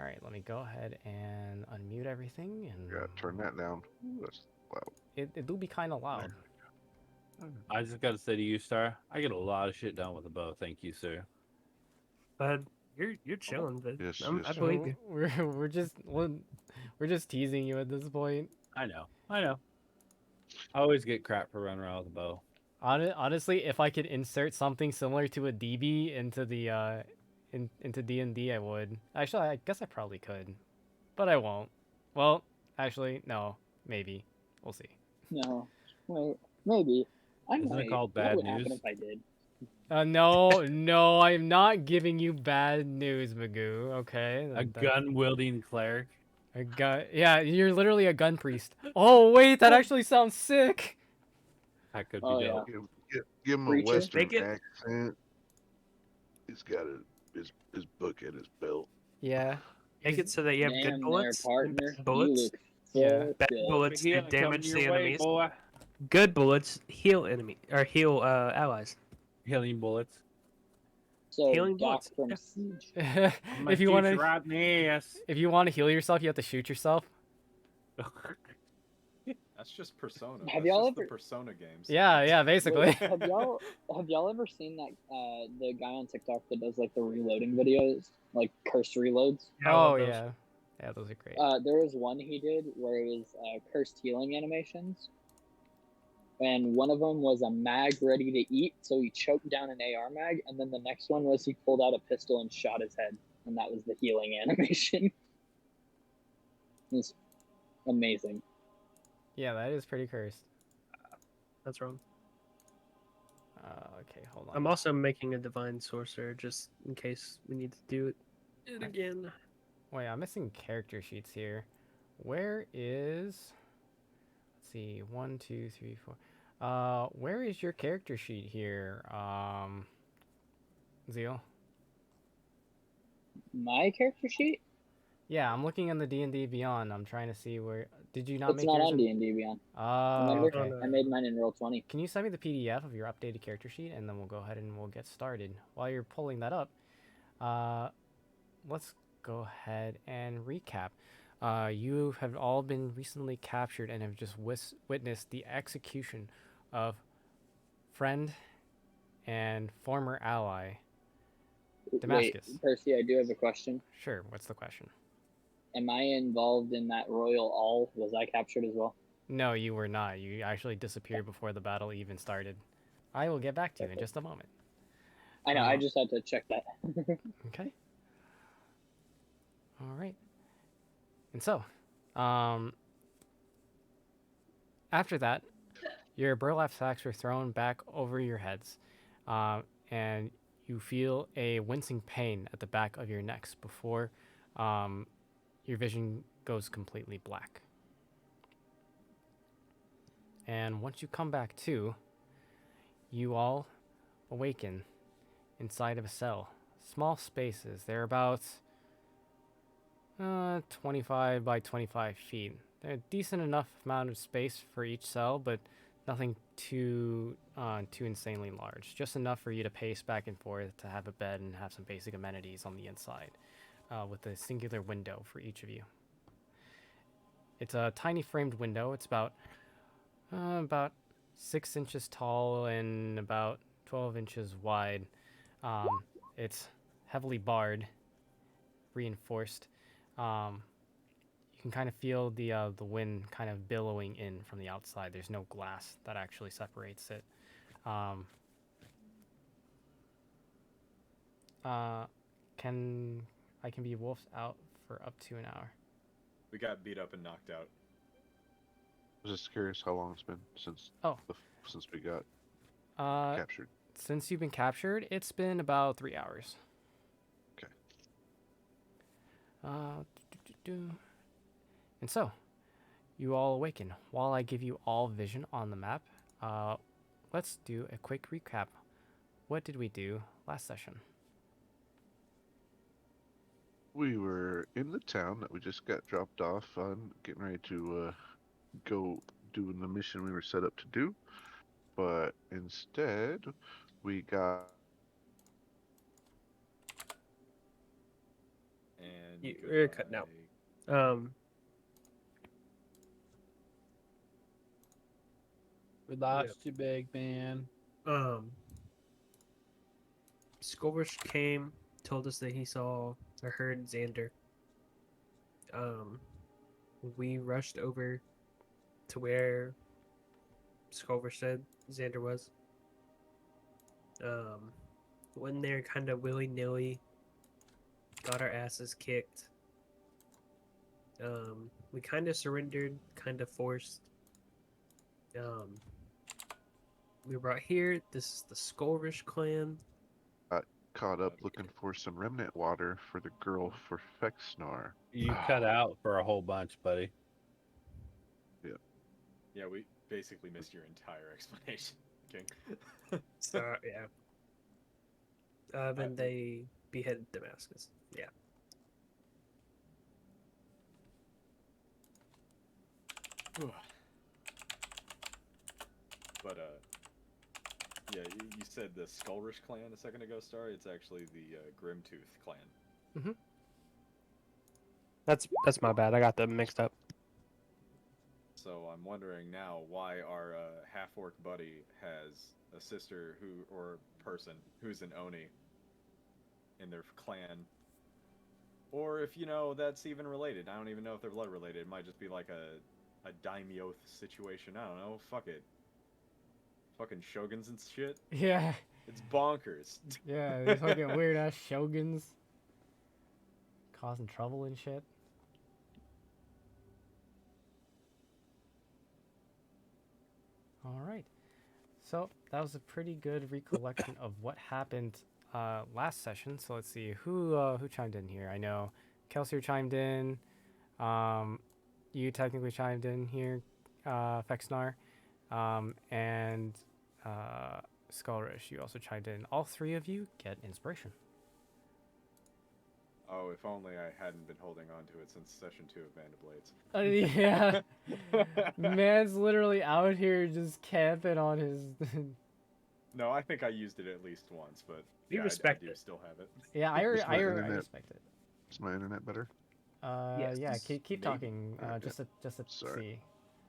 right, let me go ahead and unmute everything, and Yeah, turn that down. Ooh, that's loud. it do be kind of loud. I just gotta say to you, Star, I get a lot of shit done with a bow. Thank you, sir. But you're chilling, but Yes, I yes. believe you. We're just teasing you at this point. I know. I know. I always get crap for running around with a bow. Honestly, if I could insert something similar to a DB into the into D&D, I would. Actually, I guess I probably could, but I won't. Well, actually, no, maybe. We'll see. No, wait, maybe. I Isn't it might. called What bad would happen news? if I did? No, no, I'm not giving you bad news, Magoo. Okay, A gun wielding cleric. a gun. Yeah, you're literally a gun priest. Oh wait, that actually sounds sick. That could be Oh, yeah. dope. Give him a Preacher? Western Make it- accent. He's got his book at his belt. Yeah. Make it so that you have good Damn bullets. there, and partner. bad bullets. You look Yeah. full Bad dead. bullets do Here, damage coming the your way, enemies. boy. Good bullets heal enemy or heal allies. Healing bullets. So Healing Doc bullets, from yeah. Siege. I'm gonna if you shoot want you to, right in the ass. if you want to heal yourself, you have to shoot yourself. That's just Persona. Have That's y'all just the ever- Persona games. Yeah, basically. Wait, have y'all ever seen that the guy on TikTok that does like the reloading videos, like cursed reloads? Yeah, I love Oh those. yeah, those are great. There was one he did where it was cursed healing animations, and one of them was a mag ready to eat, so he choked down an AR mag, and then the next one was he pulled out a pistol and shot his head, and that was the healing animation. It was amazing. Yeah, that is pretty cursed. That's wrong. Okay, hold on. I'm also making a divine sorcerer just in case we need to do it again. Wait, I'm missing character sheets here. Where is? Let's see. 1, 2, 3, 4. Where is your character sheet here? Zeal. My character sheet? Yeah, I'm looking in the D&D Beyond. I'm trying to see where. Did you not It's make not yours? on D&D Beyond. Oh, Remember? okay. no. I made mine in Roll20. Can you send me the PDF of your updated character sheet, and then we'll go ahead and we'll get started. While you're pulling that up, let's go ahead and recap. You have all been recently captured and have just witnessed the execution of friend and former ally. Damascus. Wait, Percy, I do have a question. Sure, what's the question? Am I involved in that royal all? Was I captured as well? No, you were not. You actually disappeared before the battle even started. I will get back to you in just a moment. I know, I just had to check that. Okay. All right. And so, after that, your burlap sacks were thrown back over your heads, and you feel a wincing pain at the back of your necks before your vision goes completely black. And once you come back to, you all awaken inside of a cell. Small spaces. They're about 25 by 25 feet. They're a decent enough amount of space for each cell, but nothing too insanely large. Just enough for you to pace back and forth, to have a bed and have some basic amenities on the inside, with a singular window for each of you. It's a tiny framed window. It's about 6 inches tall and about 12 inches wide. It's heavily barred, reinforced. You can kind of feel the wind kind of billowing in from the outside. There's no glass that actually separates it. I can be wolfed out for up to an hour. We got beat up and knocked out. I was just curious how long it's been since since we got captured. Since you've been captured, it's been about 3 hours. Okay. And so, you all awaken. While I give you all vision on the map, let's do a quick recap. What did we do last session? We were in the town that we just got dropped off on, getting ready to go doing the mission we were set up to do. But instead, we got And You're cutting out. We lost you, big man. Skolrish came, told us that he saw or heard Xander. We rushed over to where Skolrish said Xander was. Went there kind of willy nilly. Got our asses kicked. We kind of surrendered, kind of forced. We were brought here. This is the Skolrish clan. Caught up looking for some remnant water for the girl for Fexnar. You cut out for a whole bunch, buddy. Yeah, we basically missed your entire explanation, King. So yeah. Then they beheaded Damascus. Yeah. But yeah, you said the Skullrish clan a second ago, Star. It's actually the Grimtooth clan. That's my bad. I got them mixed up. So I'm wondering now why our half-orc buddy has a sister or person who's an Oni in their clan, or if that's even related. I don't even know if they're blood related. It might just be like a daimyo situation. I don't know. Fuck it. Fucking shoguns and shit. Yeah. It's bonkers. Yeah, these fucking weird ass shoguns causing trouble and shit. All right. So that was a pretty good recollection of what happened last session. So let's see who chimed in here. I know Kelsier chimed in. You technically chimed in here, Fexnar, and Skullrish. You also chimed in. All three of you get inspiration. Oh, if only I hadn't been holding on to it since session 2 of Band of Blades. Yeah. Man's literally out here just camping on his. No, I think I used it at least once, but We yeah, respect I do it. still have it. Yeah, I respect it. Is my internet better? Yes, Yeah, keep maybe. talking. Alright, Just to Sorry. see.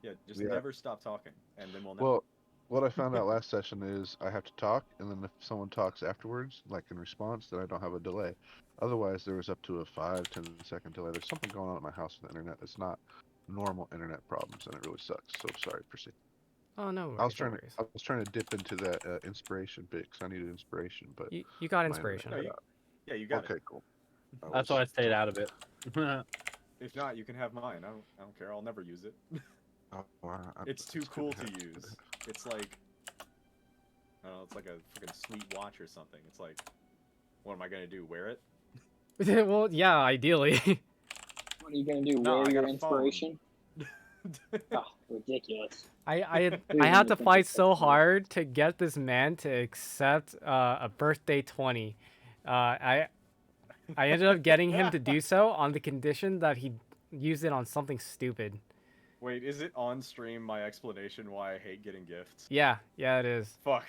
Yeah, just Yeah. never stop talking, and then we'll know. Well, what I found out last session is I have to talk, and then if someone talks afterwards, like in response, then I don't have a delay. Otherwise, there was up to a 5-10 second delay. There's something going on at my house with the internet that's not normal internet problems, and it really sucks. So sorry, proceed. Oh no, I was no trying to worries. I was trying to dip into that inspiration bit because I needed inspiration, but You got my inspiration. internet No, cut Yeah, you got out. Okay, it. cool. That's why I stayed out of it. If not, you can have mine. I don't care. I'll never use it. It's too good cool to to have. use. It's like, I don't know, it's like a freaking sweet watch or something. It's like, what am I gonna do? Wear it? Well, yeah, ideally. What are you gonna do? No, I Wear your got a phone. inspiration? Oh, ridiculous. I Who had even to thinks fight it's so possible? hard to get this man to accept a birthday 20. I ended up getting him to do so on the condition that he used it on something stupid. Wait, is it on stream my explanation why I hate getting gifts? Yeah, it is. Fuck.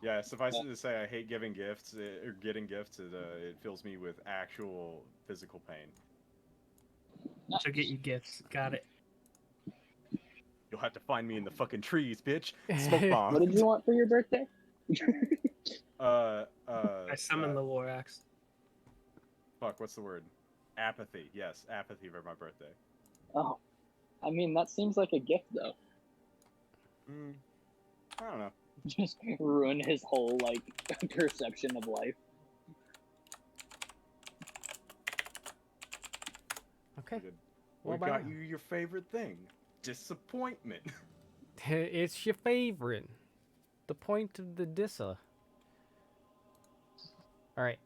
Yeah, suffice it to say, I hate giving gifts, or getting gifts. It fills me with actual physical pain. So get you gifts. Got it. You'll have to find me in the fucking trees, bitch. Smoke bomb. What did you want for your birthday? I I summoned the Lorax. Fuck, what's the word? Apathy. Yes, apathy for my birthday. Oh, I mean that seems like a gift though. I don't know. Just ruin his whole like perception of life. Okay. Good. What We about got you your favorite thing. Disappointment. It's your favorite. The point of the dissa. Alright.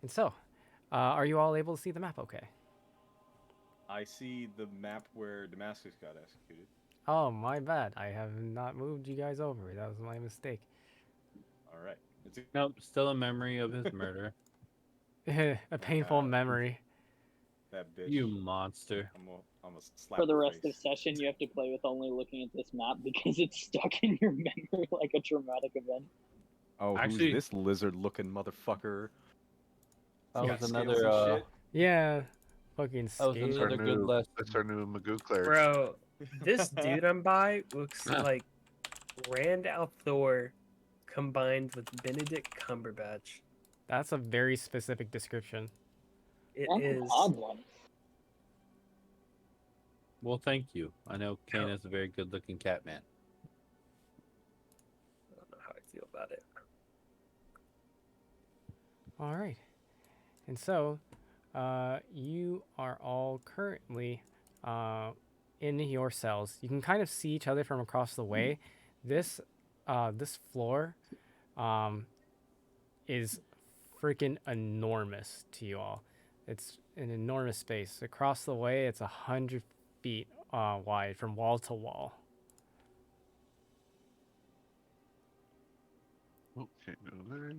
And so, are you all able to see the map okay? I see the map where Damascus got executed. Oh, my bad. I have not moved you guys over. That was my mistake. Alright. It's Nope, still a memory of his murder. A painful memory. that bitch. You monster. I'm gonna slap For the her rest face. of session, you have to play with only looking at this map because it's stuck in your memory like a traumatic event. Oh, Actually- who's this lizard-looking motherfucker? That got was scales another. and shit. Yeah, fucking That was That's scale. our another good new. lesson. That's our new Magoo cleric. Bro, this dude I'm by looks like Rand Althor combined with Benedict Cumberbatch. That's a very specific description. It That's an is. odd one. Well, thank you. I know Kane is a very good-looking cat man. I don't know how I feel about it. All right. And so, you are all currently in your cells. You can kind of see each other from across the way. This this floor is freaking enormous to you all. It's an enormous space. Across the way, it's 100 feet wide from wall to wall. Oh, can't go there.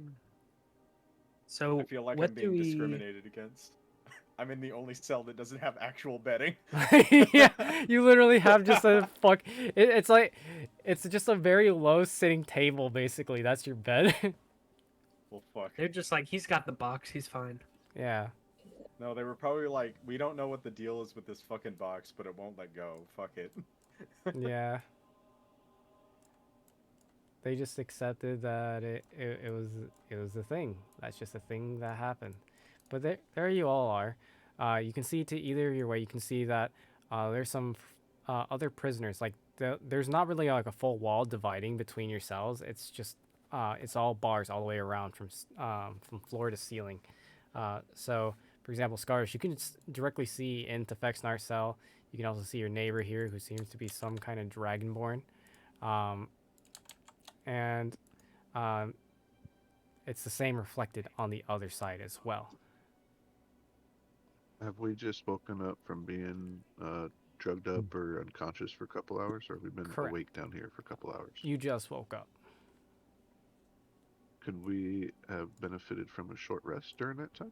So I feel like what I'm do being we? discriminated against. I'm in the only cell that doesn't have actual bedding. Yeah, you literally have just a it's like it's just a very low sitting table basically. That's your bed. Well, fuck. They're just like, he's got the box. He's fine. Yeah. No, they were probably like, we don't know what the deal is with this fucking box, but it won't let go. Fuck it. Yeah. They just accepted that it was a thing. That's just a thing that happened. But there you all are. You can see to either of your way. You can see that there's some other prisoners. Like there's not really like a full wall dividing between your cells. It's just it's all bars all the way around from floor to ceiling. So for example, Scars, you can directly see into Fexnar's cell. You can also see your neighbor here, who seems to be some kind of dragonborn. And it's the same reflected on the other side as well. Have we just woken up from being drugged up or unconscious for a couple hours, or have we been Correct. awake down here for a couple hours? You just woke up. Could we have benefited from a short rest during that time?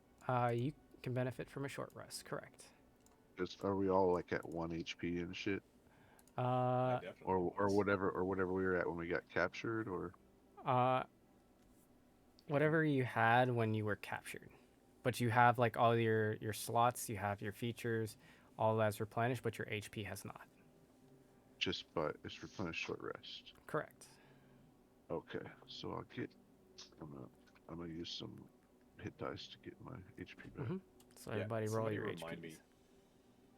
You can benefit from a short rest, correct? Because are we all like at 1 HP and shit, I definitely or was. whatever we were at when we got captured, or whatever you had when you were captured. But you have like all your slots, you have your features, all that's replenished, but your HP has not. just but it's replenished short rest? Correct. Okay, so I'm gonna use some hit dice to get my HP back. Mhm. So Yeah, everybody roll somebody your remind me.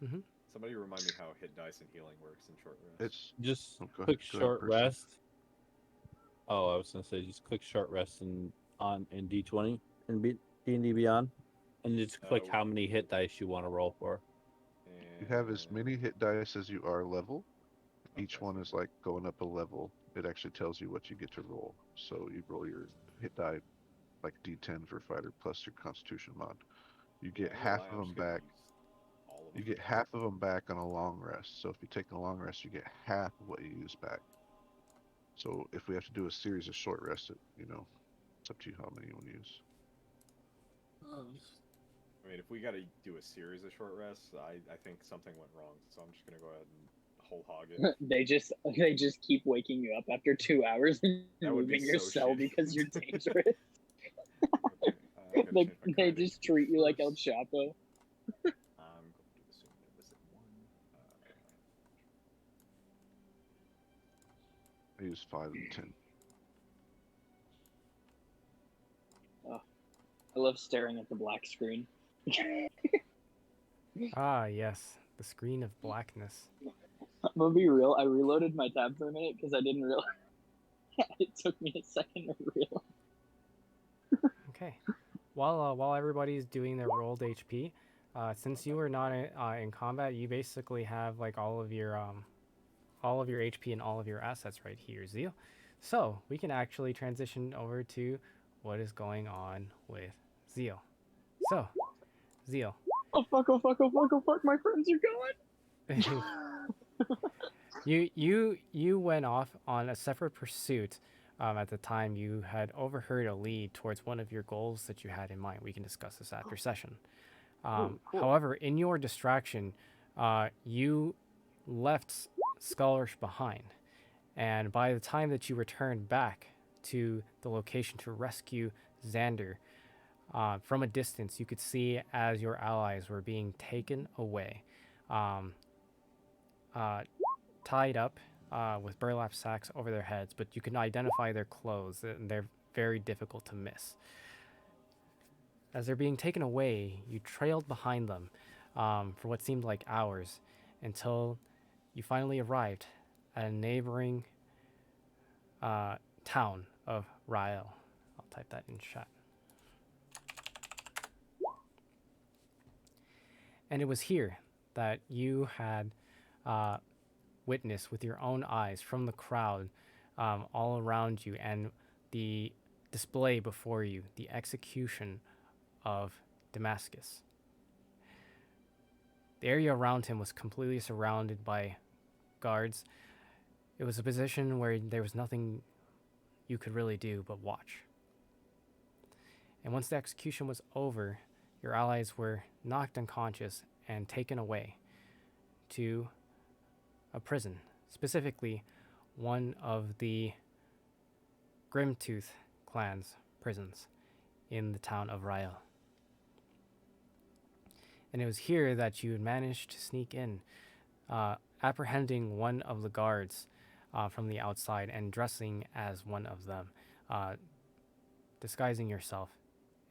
HPs. Somebody remind me how hit dice and healing works in short rest. It's Just Oh, go quick ahead- go ahead, short Percy. rest. Oh, I was gonna say just quick short rest in D20 and D&D Beyond, and just click Oh. how many hit dice you want to roll for. You have as And- many hit dice as you are level. Each Okay. one is like going up a level. It actually tells you what you get to roll. So you roll your hit die like D10 for fighter plus your Constitution mod. You get I half won't lie, of I'm them just gonna back. use all of You them. get half of them back on a long rest. So if you take a long rest, you get half of what you use back. So if we have to do a series of short rests, it's up to you how many you want to use. I mean, if we gotta do a series of short rests, I think something went wrong. So I'm just gonna go ahead and whole hog it. they just keep waking you up after 2 hours and That would be moving your so cell shitty. because you're dangerous. Okay, I gotta they change my they card just nature treat you like El first. Chapo. I'm going to assume it was at 1. I use 5 and 10. I love staring at the black screen. Ah, yes, the screen of blackness. I'm gonna be real. I reloaded my tab for a minute because I didn't realize. It took me a second to realize. Okay. While everybody's doing their rolled HP, since you are not in combat, you basically have like all of your HP and all of your assets right here, Zeal. So we can actually transition over to what is going on with Zeal. So, Zeal, Oh fuck! Oh fuck! Oh fuck! Oh fuck! My friends are going. you went off on a separate pursuit. At the time, you had overheard a lead towards one of your goals that you had in mind. We can discuss this after session. Cool. However, in your distraction, you left Skullish behind, and by the time that you returned back to the location to rescue Xander, From a distance, you could see as your allies were being taken away, um, uh, tied up with burlap sacks over their heads, but you can identify their clothes, and they're very difficult to miss. As they're being taken away, you trailed behind them for what seemed like hours until you finally arrived at a neighboring town of Rael. I'll type that in chat. And it was here that you had uh, witnessed with your own eyes from the crowd all around you and the display before you, the execution of Damascus. The area around him was completely surrounded by guards. It was a position where there was nothing you could really do but watch. And once the execution was over, your allies were knocked unconscious and taken away to a prison, specifically one of the Grimtooth clan's prisons in the town of Rael. And it was here that you had managed to sneak in, apprehending one of the guards from the outside and dressing as one of them, disguising yourself,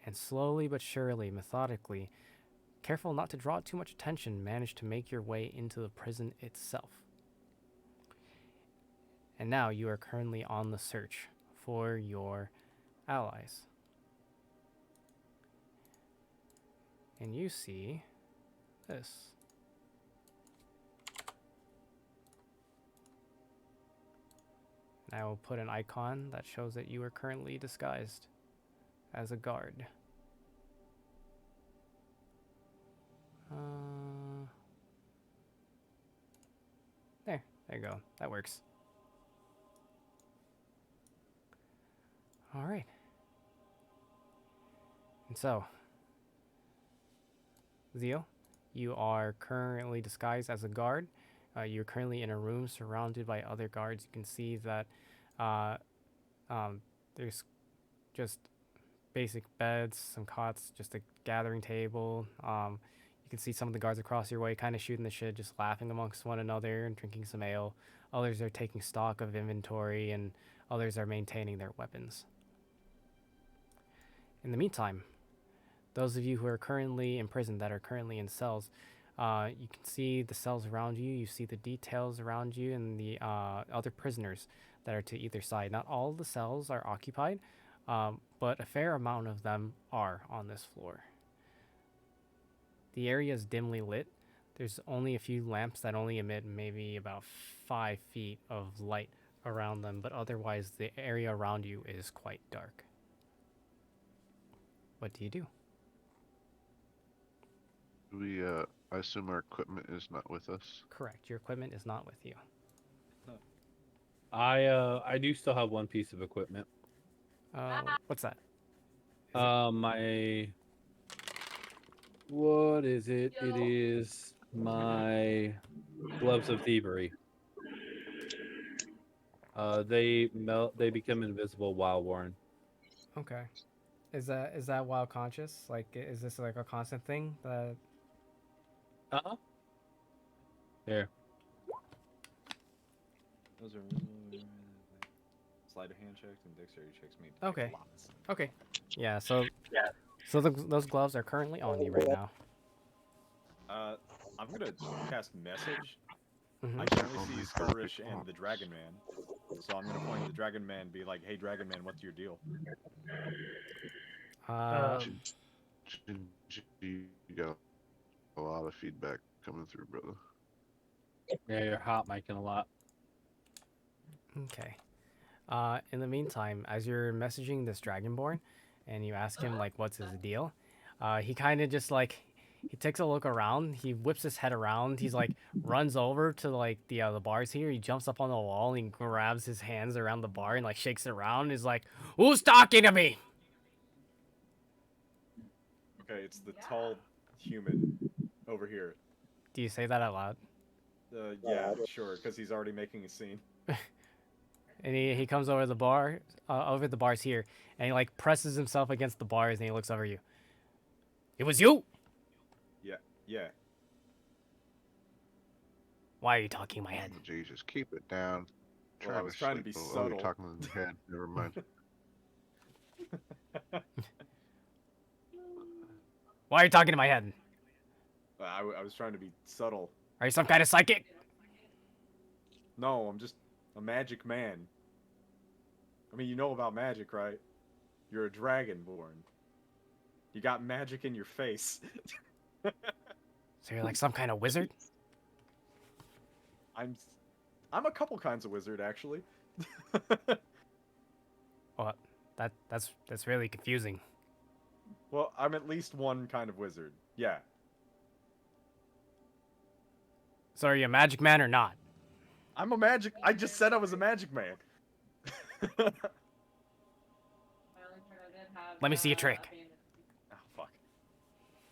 and slowly but surely, methodically, careful not to draw too much attention, managed to make your way into the prison itself. And now you are currently on the search for your allies. And you see this. And I will put an icon that shows that you are currently disguised as a guard. There you go. That works. All right. And so, Zio, you are currently disguised as a guard. You're currently in a room surrounded by other guards. You can see that there's just basic beds, some cots, just a gathering table. You can see some of the guards across your way kind of shooting the shit, just laughing amongst one another and drinking some ale. Others are taking stock of inventory, and others are maintaining their weapons. In the meantime, those of you who are currently in prison, that are currently in cells, you can see the cells around you. You see the details around you and the other prisoners that are to either side. Not all of the cells are occupied, but a fair amount of them are on this floor. The area is dimly lit. There's only a few lamps that only emit maybe about 5 feet of light around them, but otherwise the area around you is quite dark. What do you do? I assume our equipment is not with us. Correct. Your equipment is not with you. I do still have one piece of equipment. What's that? My what is it? It is my gloves of thievery. They melt. They become invisible while worn. Okay. Is that while conscious? Like, is this like a constant thing? That Here. Those are sleight of hand checks and dexterity checks made. Okay. Okay. Yeah. So those gloves are currently on you right now. I'm gonna cast message. Mhm. I can only see Skirrish and the Dragon Man, so I'm gonna point to the Dragon Man, and be like, "Hey, Dragon Man, what's your deal?" You got a lot of feedback coming through, brother. Yeah, you're hot micing a lot. Okay. In the meantime, as you're messaging this Dragonborn, and you ask him like, "What's his deal?" He kind of just like he takes a look around. He whips his head around. He's like runs over to like the bars here. He jumps up on the wall and grabs his hands around the bar and like shakes it around. He's like, "Who's talking to me?" Okay, it's the tall human over here. Do you say that out loud? Yeah, sure, because he's already making a scene. and he comes over the bar, over the bars here, and he like presses himself against the bars, and he looks over you. It was you. Yeah. Why are you talking in my head? Jesus, keep it down. Well, I was trying to be sleep. Oh, subtle. you're talking in your head. Never mind. Why are you talking in my head? I was trying to be subtle. Are you some kind of psychic? No, I'm just a magic man. I mean, you know about magic, right? You're a dragonborn. You got magic in your face. So you're like some kind of wizard? I'm a couple kinds of wizard, actually. Well, that's really confusing. Well, I'm at least one kind of wizard. Yeah. So are you a magic man or not? I'm a magic. I just said I was a magic man. Let me see a trick. Oh, fuck.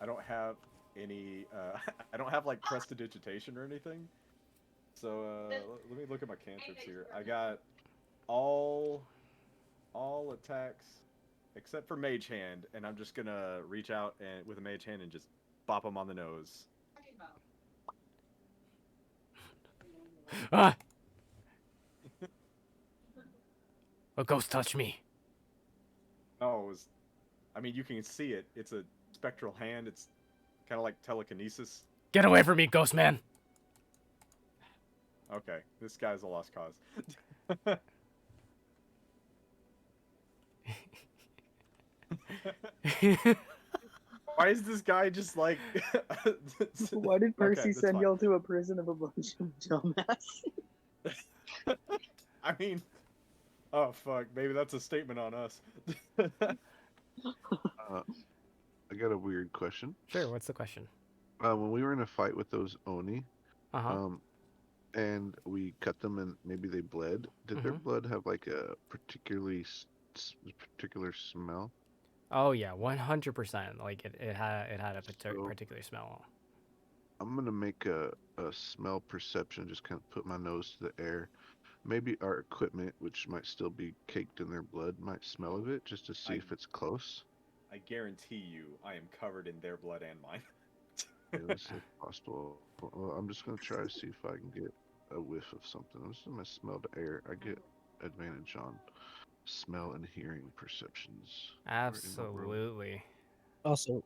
I don't have any, I don't have, like, prestidigitation or anything. So, let me look at my cantrips here. I got all attacks except for Mage Hand, and I'm just gonna reach out and with a Mage Hand and just bop him on the nose. Ah! A ghost touched me. Oh, I mean, you can see it. It's a spectral hand. It's kind of like telekinesis. Get away from me, ghost man. Okay, this guy's a lost cause. Why is this guy just like... Why did Percy Okay, that's send fine. y'all to a prison of a bunch of dumbass? I mean... Oh, fuck. Maybe that's a statement on us. I got a weird question. Sure, what's the question? When we were in a fight with those Oni, Uh-huh. and we cut them and maybe they bled, did their blood have like a particular smell? Oh yeah, 100%. Like it had a So- particular smell. I'm gonna make a smell perception, just kind of put my nose to the air. Maybe our equipment, which might still be caked in their blood, might smell of it, just to see if it's close. I guarantee you I am covered in their blood and mine. Yeah, let's see if possible. Well, I'm just gonna try to see if I can get a whiff of something. I'm just gonna smell the air. I get advantage on smell and hearing perceptions. Where in the world? Absolutely. Also,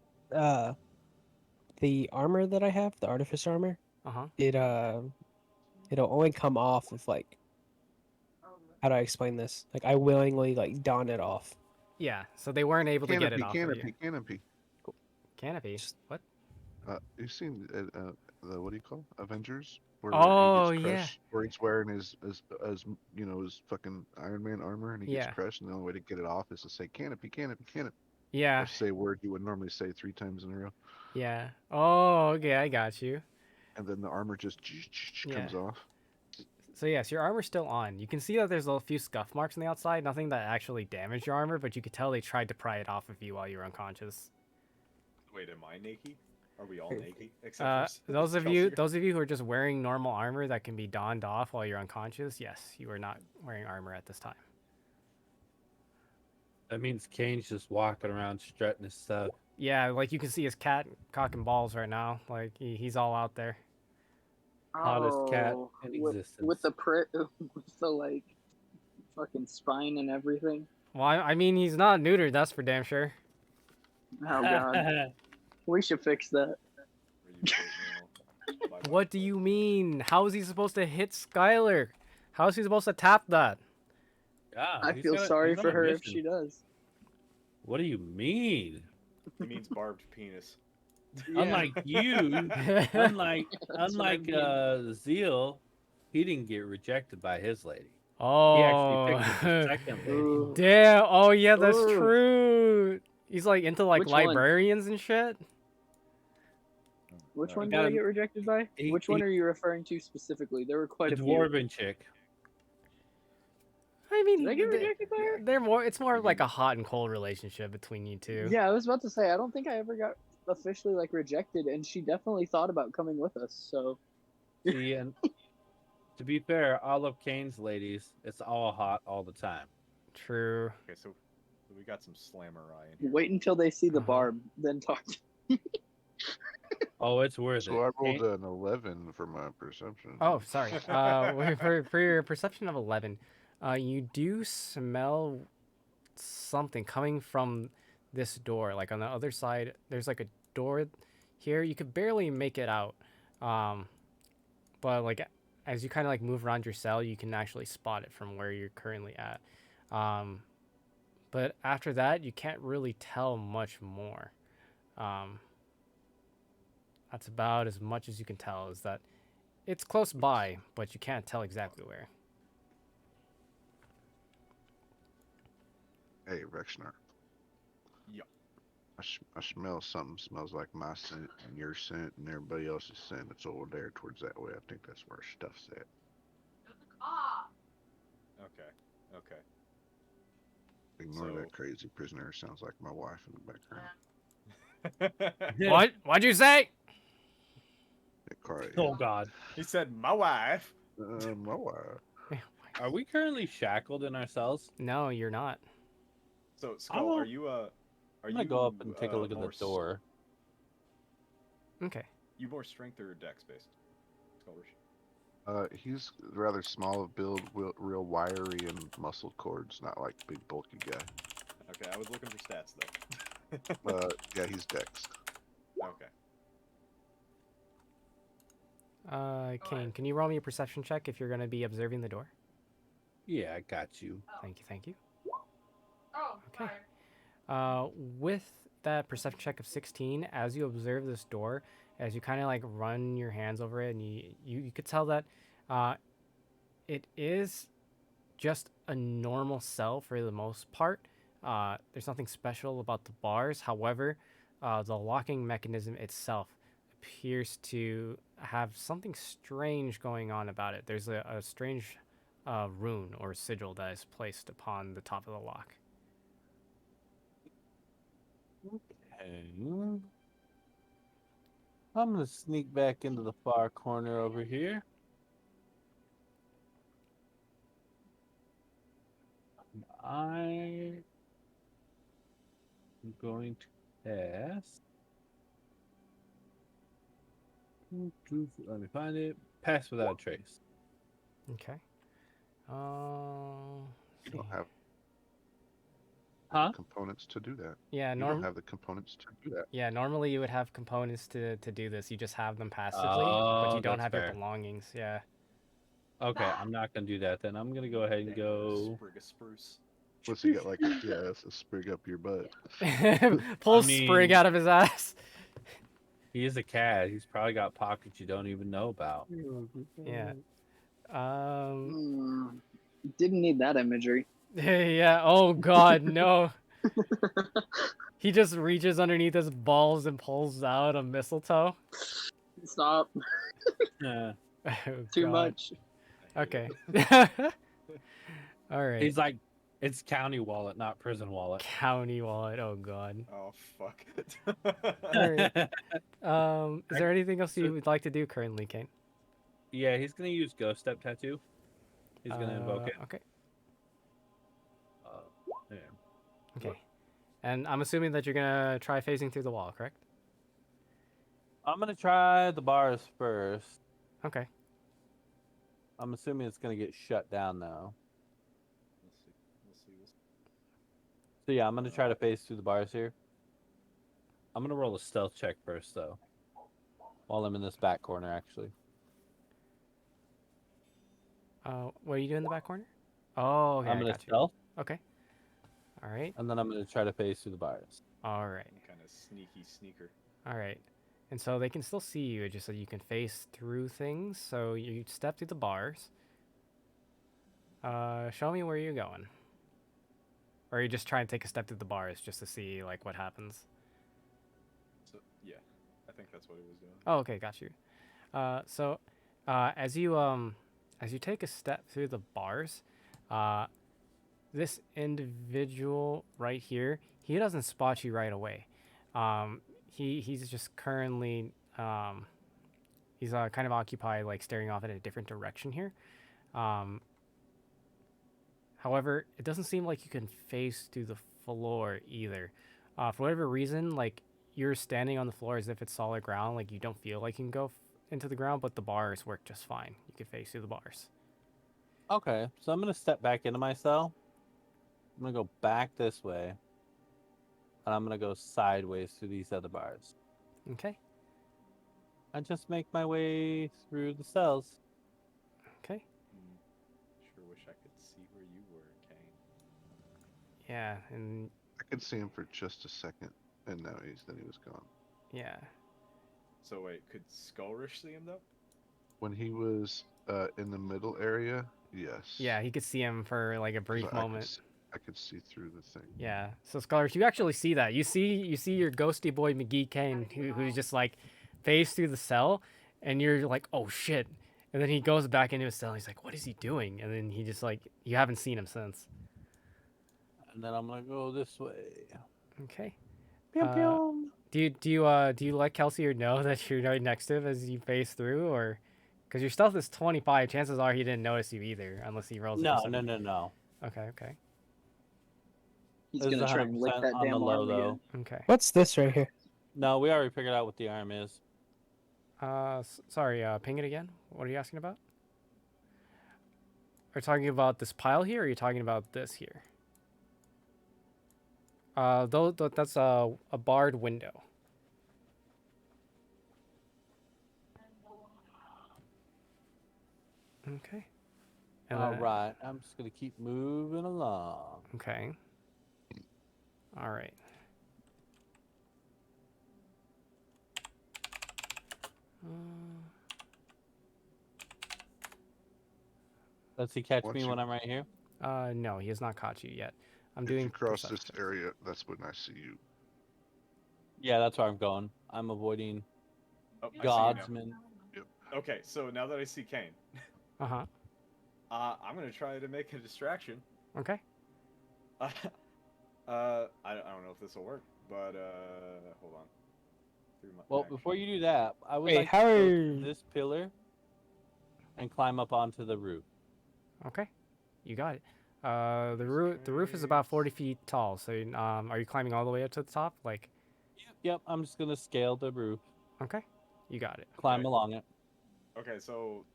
the armor that I have, the artifice armor, Uh-huh. it'll only come off if like, how do I explain this? Like I willingly like don it off. Yeah, so they weren't able to get it off of you. Canopy. Canopy? What? You've seen the what do you call it? Avengers? Where Oh, he gets yeah. crushed, where he's wearing his you know, his fucking Iron Man armor, and he Yeah. gets crushed, and the only way to get it off is to say canopy, canopy, canopy. Yeah, Or say a word you would normally say 3 times in a row, yeah. Oh, okay, I got you. and then the armor just comes Yeah. off. So yes, your armor's still on. You can see that there's a few scuff marks on the outside, nothing that actually damaged your armor, but you could tell they tried to pry it off of you while you were unconscious. Wait, am I naked? Are we all naked? Except for Those of Chelsea? you who are just wearing normal armor that can be donned off while you're unconscious, yes, you are not wearing armor at this time. That means Kane's just walking around strutting his stuff. Yeah, like you can see his cat cock and balls right now. Like he's all out there. Hottest cat in with existence. with the like fucking spine and everything. Well, I mean, he's not neutered, that's for damn sure. Oh god, we should fix that. Are you straight male? Bye-bye. What do you mean? How is he supposed to hit Skylar? How is he supposed to tap that? Yeah, I he's feel got a- sorry he's on for a her if mission. she does. What do you mean? He means barbed penis. Unlike you, unlike Zeal, he didn't get rejected by his lady. He actually Oh, picked his second lady. Ooh. damn! Oh yeah, that's Ooh. true. He's like into like Which one? librarians and shit. Which Alright. one got did I him- get rejected by? he- Which one he- are you referring to specifically? There were quite The a few. dwarven chick. I mean, Did I get they- rejected by her? they're more. It's more of like a hot and cold relationship between you two. Yeah, I was about to say I don't think I ever got officially like rejected, and she definitely thought about coming with us. So See, and To be fair, all of Kane's ladies, it's all hot all the time. True. Okay, so we got some Slamurai in here. Wait until they see the Uh-huh. barb, then talk. Oh, it's worth So it. I rolled an 11 for my perception. Oh, sorry. For your perception of 11, you do smell something coming from this door. Like on the other side, there's like a door here. You could barely make it out. But like as you kind of like move around your cell, you can actually spot it from where you're currently at. But after that, you can't really tell much more. Um, that's about as much as you can tell. Is that it's close by, but you can't tell exactly where. Hey, Rexnar. Yeah. I smell something smells like my scent and your scent and everybody else's scent. It's over there towards that way. I think that's where stuff's at. Okay. Okay. Ignore So- that crazy prisoner. Sounds like my wife in the background. What? What'd you say? That car. Oh God, He said, "My wife." My wife. are we currently shackled in our cells? No, you're not. So Skull, Oh. are you I'm gonna go up and take a look at the door. Okay. You more strength or dex based? Skullrish. He's rather small of build, real wiry and muscle cords, not like big bulky guy. Okay, I was looking for stats though. Yeah, he's dex. Okay. Kane, can you roll me a perception check if you're going to be observing the door? Yeah, I got you. Thank you, thank you. Okay. With that perception check of 16, as you observe this door, as you kind of like run your hands over it, and you could tell that it is just a normal cell for the most part. There's nothing special about the bars. However, the locking mechanism itself appears to have something strange going on about it. There's a strange rune or sigil that is placed upon the top of the lock. Okay. I'm gonna sneak back into the far corner over here. I'm going to cast. Let me find it. Pass without a trace. Okay. You don't have Huh? the components to do that. Yeah, You don't have the components to do that. yeah, normally you would have components to do this. You just have them passively, but Oh, you don't that's have fair. your belongings. Yeah. Okay, I'm not gonna do that then. I'm gonna go ahead and go. Sprig of spruce. What's he got like? Yeah, that's a sprig up your butt. Pull I mean- Sprig out of his ass. He is a cat. He's probably got pockets you don't even know about. Yeah. Didn't need that imagery. Yeah. Oh God, no. He just reaches underneath his balls and pulls out a mistletoe. Stop. Yeah. Oh, Too God. much. I hate Okay. it. All right. He's like, it's county wallet, not prison wallet. County wallet. Oh God. Oh fuck. Alright. Is there anything else you would like to do currently, Kane? Yeah, he's gonna use Ghost Step Tattoo. He's gonna invoke it. Okay. Yeah. Okay. And I'm assuming that you're gonna try phasing through the wall, correct? I'm gonna try the bars first. Okay. I'm assuming it's gonna get shut down though. Let's see. We'll see. We'll see. So yeah, I'm gonna try to phase through the bars here. I'm gonna roll a stealth check first though. While I'm in this back corner, actually. What are you doing in the back corner? Oh, okay. I'm I gonna got you. stealth, Okay. All right. and then I'm gonna try to phase through the bars. All right. Kind of sneaky sneaker. All right. And so they can still see you, just so you can face through things. So you step through the bars. Show me where you're going. Or you just try and take a step through the bars just to see like what happens. So yeah, I think that's what he was doing. Oh, okay, got you. As you take a step through the bars, this individual right here, he doesn't spot you right away. He's just currently He's kind of occupied, like staring off in a different direction here. Um, However, it doesn't seem like you can face through the floor either. For whatever reason, like you're standing on the floor as if it's solid ground, like you don't feel like you can go into the ground, but the bars work just fine. You can face through the bars. Okay, so I'm gonna step back into my cell. I'm gonna go back this way, and I'm gonna go sideways through these other bars. Okay. I just make my way through the cells. Okay. Sure wish I could see where you were, Kane. Yeah, and I could see him for just a second, and then he was gone. yeah. So wait, could Skullrish see him though? When he was in the middle area, yes. Yeah, he could see him for like a 'Cause brief moment. I could see through the thing. Yeah. So Scholars, you actually see that. You see your ghosty boy McGee Kane who's just like phased through the cell, and you're like, oh shit. And then he goes back into his cell and he's like, what is he doing? And then he just like you haven't seen him since. And then I'm gonna go this way. Okay. Pew, Uh, pew. Do you let Kelsey or know that you're right next to him as you phase through, or because your stealth is 25, chances are he didn't notice you either unless he rolls. No, no, no, no. Okay, okay, He's This is gonna try and lick 100% that on the damn low, arm though. again. okay. What's this right here? No, we already figured out what the arm is. Sorry, ping it again. What are you asking about? Are you talking about this pile here, or are you talking about this here? That's a barred window. Okay. And All then- right, I'm just gonna keep moving along. Okay. All right. Does he catch Once me you- when I'm right here? No, he has not caught you yet. I'm If doing you cross perception this checks. area, that's when I see you. Yeah, that's where I'm going. I'm avoiding Oh, I see you now. Godsman. Okay, so now that I see Kane, Uh-huh. I'm gonna try to make a distraction. Okay. I don't know if this will work, but hold on. Through my Well, action. before you do that, I would Wait, like how to go are- through this pillar and climb up onto the roof. Okay. You got it. The roof is about 40 feet tall. So are you climbing all the way up to the top? Like, Yep, I'm just gonna scale the roof, okay. You got it. climb Okay. along it. Okay, so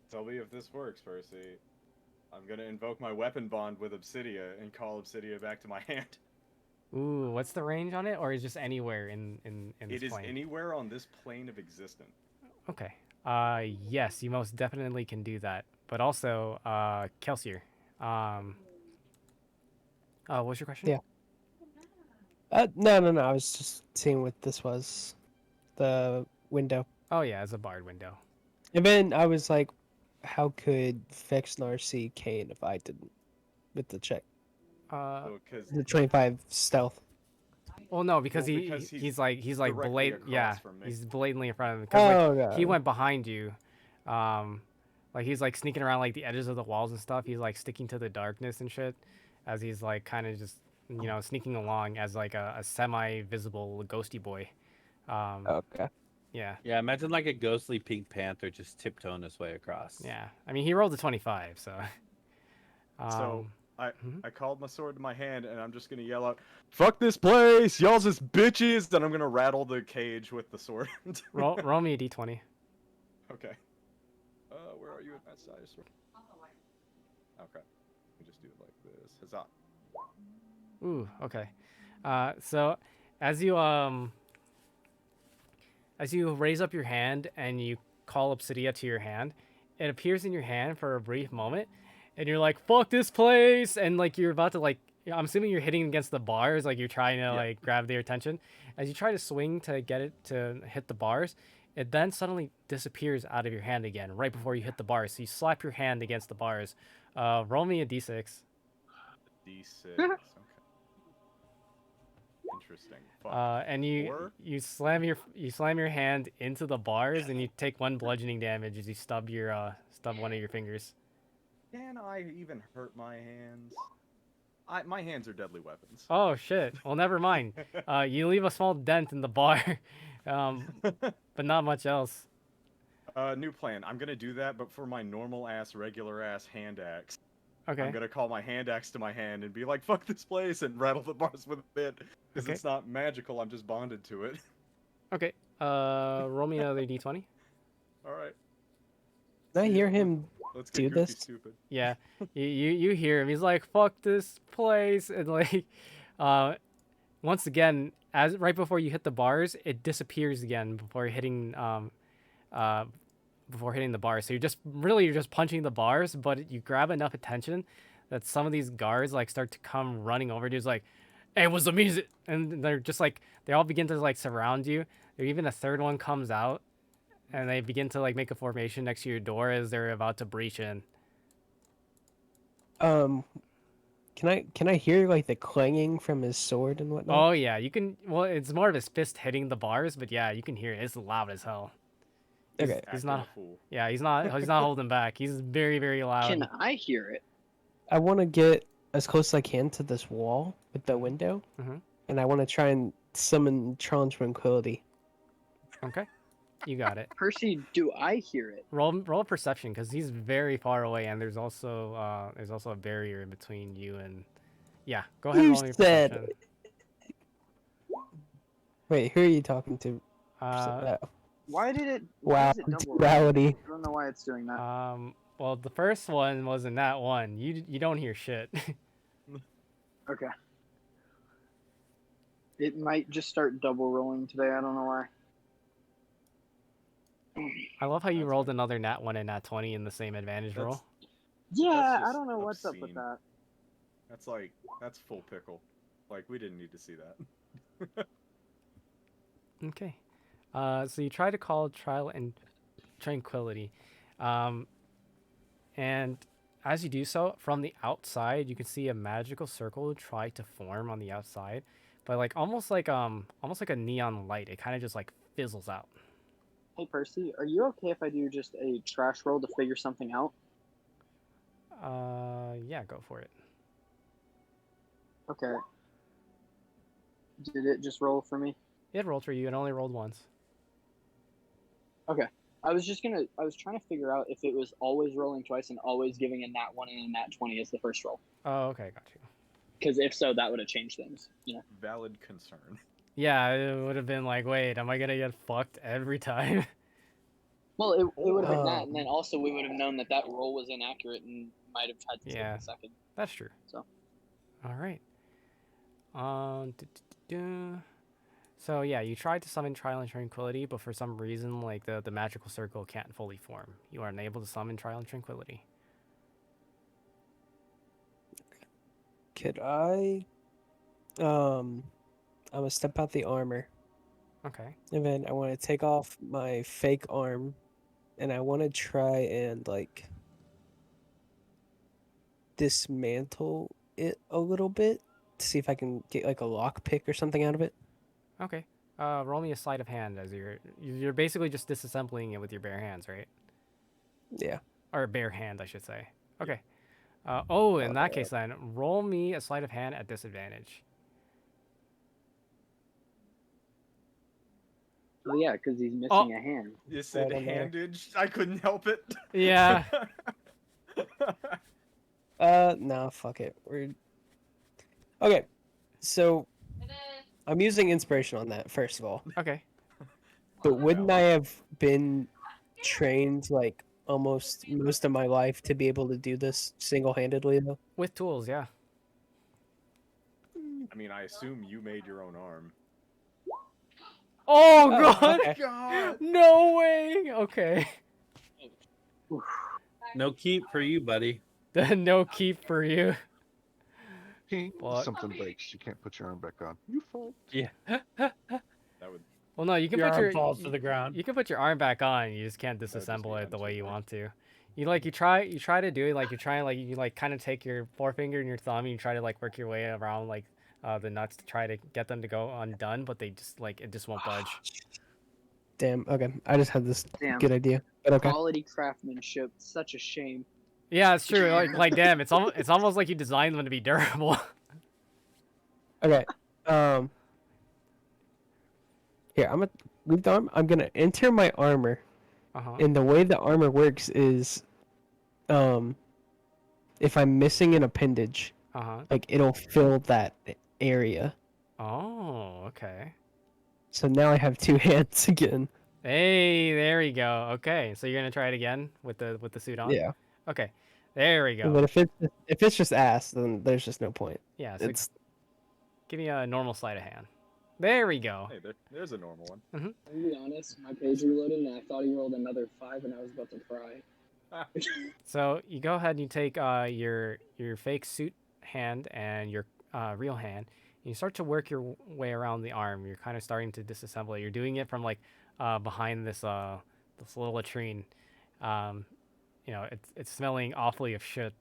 tell me if this works, Percy. I'm gonna invoke my weapon bond with Obsidia and call Obsidia back to my hand. Ooh, what's the range on it, or is it just anywhere in this It is plane? anywhere on this plane of existence. Okay. Yes, you most definitely can do that. But also, Kelsier, what's your question? Yeah. No. I was just seeing what this was. The window. Oh yeah, it's a barred window. And then I was like, how could Vexnar see Kane if I didn't? With the check. Because The 25 stealth. Well, no, because Well, he because he's like directly blatant. Yeah, across from me. he's blatantly in front of him. 'Cause, like, Oh, God. he went behind you, like he's like sneaking around like the edges of the walls and stuff. He's like sticking to the darkness and shit, as he's like kind of just sneaking along as like a semi-visible ghosty boy. Okay. Yeah, Yeah, imagine like a ghostly Pink Panther just tiptoeing his way across. yeah. I mean, he rolled a 25, so. So I mhm. I called my sword to my hand and I'm just gonna yell out, "Fuck this place, y'all's is bitches!" Then I'm gonna rattle the cage with the sword. roll me a d20. Okay. Where are you at that size? Okay. We just do it like this. Huzzah. Ooh, okay. So as you raise up your hand and you call Obsidia to your hand, it appears in your hand for a brief moment, and you're like, "Fuck this place!" And like you're about to like, I'm assuming you're hitting against the bars, like you're trying to like grab their attention. As you try to swing to get it to hit the bars, it then suddenly disappears out of your hand again right before you hit the bars. So you slap your hand against the bars. Roll me a d6. D6. Okay. Interesting. Fuck. And you Four? you slam your hand into the bars, and you take 1 bludgeoning damage as you stub one of your fingers. Can I even hurt my hands? My hands are deadly weapons. Oh shit! Well, never mind. You leave a small dent in the bar, but not much else. New plan. I'm gonna do that, but for my normal ass, regular ass hand axe. Okay. I'm gonna call my hand axe to my hand and be like, "Fuck this place," and rattle the bars with it, because Okay. it's not magical. I'm just bonded to it. Okay. Roll me another d20. All right. Did I See, hear him Let's do get goofy this? stupid. Yeah. You hear him. He's like, "Fuck this place," and like, uh, once again, as right before you hit the bars, it disappears again uh, before hitting the bars. So you're just punching the bars, but you grab enough attention that some of these guards like start to come running over to you. It's like, "Hey, what's the music?" And they're just like they all begin to like surround you. There even a third one comes out, and they begin to like make a formation next to your door as they're about to breach in. Um, can I hear like the clanging from his sword and whatnot? Oh yeah, you can. Well, it's more of his fist hitting the bars, but yeah, you can hear it. It's loud as hell. Okay. He's Acting not. a fool. Yeah, he's not holding back. He's very very loud. Can I hear it? I want to get as close as I can to this wall with the window, Mhm. and I want to try and summon Challenge Tranquility. Okay, you got it. Percy, do I hear it? Roll a perception because he's very far away, and there's also a barrier in between you and. Yeah, go ahead and You roll your said- perception. Wait, who are you talking to? Why did it? Wow, Why is it double duality. I don't know why it's doing that. Well, the first one wasn't that one. You don't hear shit. Okay. It might just start double rolling today. I don't know why. I love how you That's rolled fine. another nat 1 and nat 20 in the same advantage That's- roll. Yeah, I just don't know what's up with obscene. that. That's full pickle. Like, we didn't need to see that. Okay. So you try to call Trial and Tranquility. And as you do so, from the outside, you can see a magical circle try to form on the outside. But like almost like a neon light. It kind of just like fizzles out. Hey Percy, are you okay if I do just a trash roll to figure something out? Yeah, go for it. Okay. Did it just roll for me? It rolled for you. It only rolled once. Okay. I was trying to figure out if it was always rolling twice and always giving a nat 1 and a nat 20 as the first roll. Oh, okay, got you. Because if so, that would have changed things. You know. Valid concern. Yeah, it would have been like, wait, am I gonna get fucked every time? Well, it would have been that, and then Um, also we would have known that roll was inaccurate and might have had to Yeah. take a second. That's true. So. All right. So yeah, you tried to summon Trial and Tranquility, but for some reason, like the magical circle can't fully form. You are unable to summon Trial and Tranquility. Could I? I'm gonna step out the armor, Okay. and then I want to take off my fake arm, and I want to try and like dismantle it a little bit to see if I can get like a lock pick or something out of it. Okay. Roll me a sleight of hand as you're basically just disassembling it with your bare hands, right? Yeah. Or bare hand, I should say. Okay. In that case then, roll me a sleight of hand at disadvantage. Oh yeah, because he's missing Oh. a hand. You said Right on there. handage? I couldn't help it. Yeah. No, fuck it. Okay. So I'm using inspiration on that first of all. Okay. But wouldn't I have been trained like almost most of my life to be able to do this single-handedly though? With tools, yeah. I mean, I assume you made your own arm. Oh, Oh, god. okay. God! No way. Okay. No keep for you, buddy. No keep for you. Ping, Fuck. something breaks. You can't put your arm back on. You fucked. Yeah. That would. Well, no, you can Your put arm your falls to the ground. You can put your arm back on. You just can't just disassemble be it the way you unsafe. want to. You try to do it like you kind of take your forefinger and your thumb and you try to like work your way around like the nuts to try to get them to go undone, but they just like it just won't budge. Damn. Okay. I just had this Damn. good idea. But okay. Quality craftsmanship. Such a shame. Yeah, it's true. Like damn, it's almost like you designed them to be durable. Okay. Here, I'm gonna leave the arm. I'm gonna enter my armor, Uh-huh. And the way the armor works is, if I'm missing an appendage, Uh-huh. like it'll fill that area. Oh, okay. So now I have 2 hands again. Hey, there we go. Okay, so you're gonna try it again with the suit on? Yeah. Okay. There we go. But if it's just ass, then there's just no point. Yeah, so It's give me a normal sleight of hand. There we go. Hey, there's a normal one. I'm gonna be honest, my page reloaded and I thought he rolled another 5 and I was about to cry. So you go ahead and you take your fake suit hand and your real hand, and you start to work your way around the arm. You're kind of starting to disassemble it. You're doing it from like behind this little latrine. You know, it's smelling awfully of shit,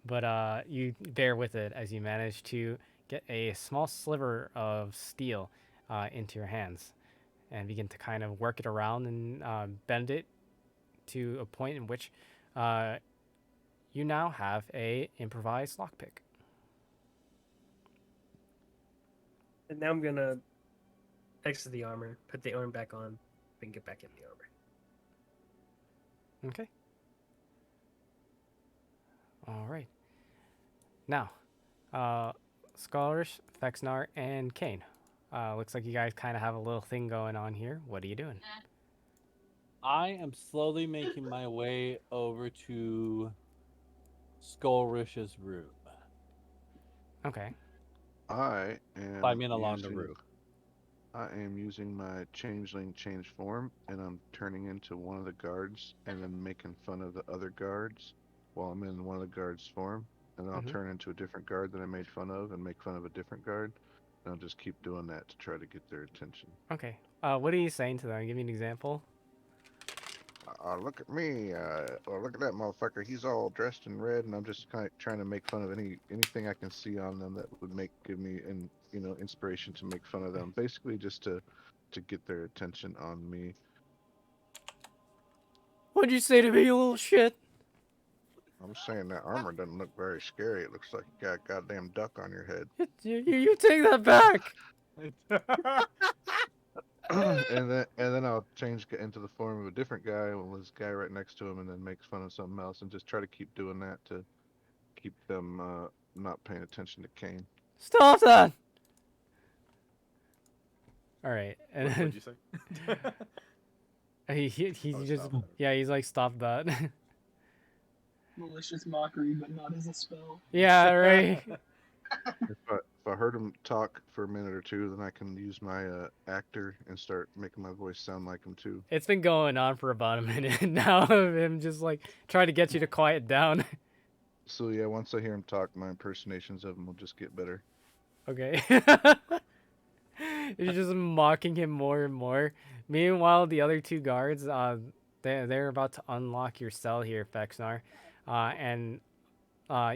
but you bear with it as you manage to get a small sliver of steel into your hands, and begin to kind of work it around and bend it to a point in which you now have a improvised lockpick. And now I'm gonna exit the armor, put the arm back on, and get back in the armor. Okay. All right. Now, Scholars, Fexnar, and Kane. Looks like you guys kind of have a little thing going on here. What are you doing? I am slowly making my way over to Skullrish's room. Okay. I am Climbing along the using- roof. I am using my changeling change form, and I'm turning into one of the guards, and then making fun of the other guards while I'm in one of the guards' form. And then I'll Mhm. turn into a different guard that I made fun of, and make fun of a different guard. And I'll just keep doing that to try to get their attention. Okay. What are you saying to them? Give me an example. Look at me! Or look at that motherfucker! He's all dressed in red, and I'm just kind of trying to make fun of anything I can see on them that would give me inspiration to make fun of them. Basically, just to get their attention on me. What'd you say to me, you little shit? I'm saying that armor doesn't look very scary. It looks like you got a goddamn duck on your head. You take that back. and then I'll change into the form of a different guy with this guy right next to him, and then makes fun of something else, and just try to keep doing that to keep them not paying attention to Kane. Stop that. All right. And What, then what'd you say? he Oh, just stop that. yeah, he's like stop that. Malicious mockery, but not as a spell. Yeah, right. If I heard him talk for a minute or two, then I can use my actor and start making my voice sound like him too. It's been going on for about a minute now of him just like trying to get you to quiet down. So yeah, once I hear him talk, my impersonations of him will just get better. Okay. You're just mocking him more and more. Meanwhile, the other two guards, they're about to unlock your cell here, Fexnar, and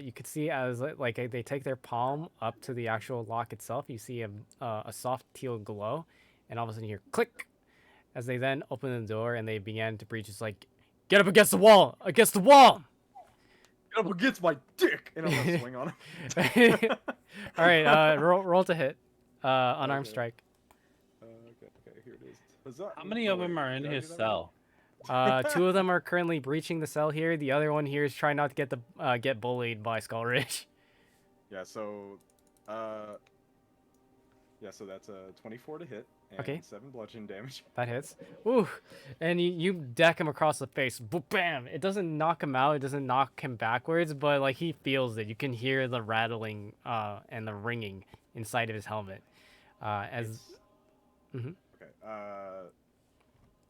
you could see as like they take their palm up to the actual lock itself. You see a soft teal glow, and all of a sudden you hear click as they then open the door and they begin to breach. It's like, get up against the wall, against the wall. Get up against my dick, and I'm gonna swing on him. All right, roll to hit, unarmed Okay. strike. Okay, here it is. Huzzah. How many Oh, of them wait, are in did I his do that? cell? Two of them are currently breaching the cell here. The other one here is trying not to get bullied by Skullrich. Yeah, so so that's a 24 to hit and Okay. 7 bludgeoning damage. That hits. Ooh, and you deck him across the face. Bam! It doesn't knock him out. It doesn't knock him backwards, but like he feels it. You can hear the rattling and the ringing inside of his helmet. As It's- Mhm. Okay.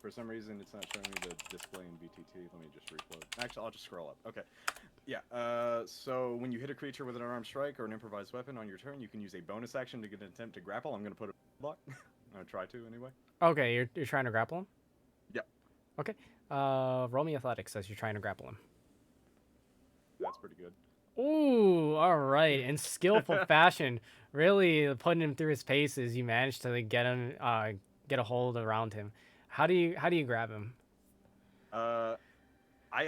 For some reason, it's not showing me the display in VTT. Let me just reload. Actually, I'll just scroll up. Okay. Yeah. So when you hit a creature with an unarmed strike or an improvised weapon on your turn, you can use a bonus action to get an attempt to grapple. I'm gonna put a block. I'm gonna try to anyway. okay, you're trying to grapple him. Yep. Okay. Roll me athletics as you're trying to grapple him. That's pretty good. Ooh, all right. In skillful fashion, really putting him through his paces, you managed to like, get him, get a hold around him. How do you grab him? I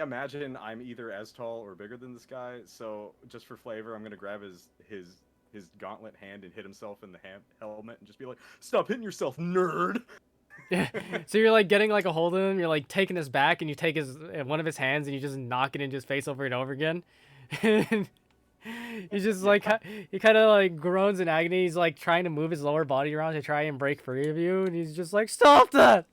imagine I'm either as tall or bigger than this guy, so just for flavor, I'm gonna grab his gauntlet hand and hit himself in the helmet and just be like, "Stop hitting yourself, nerd!" Yeah. So you're like getting like a hold of him. You're like taking his back, and you take his one of his hands, and you just knock it into his face over and over again. And he's just like he kind of like groans in agony. He's like trying to move his lower body around to try and break free of you, and he's just like, "Stop that!"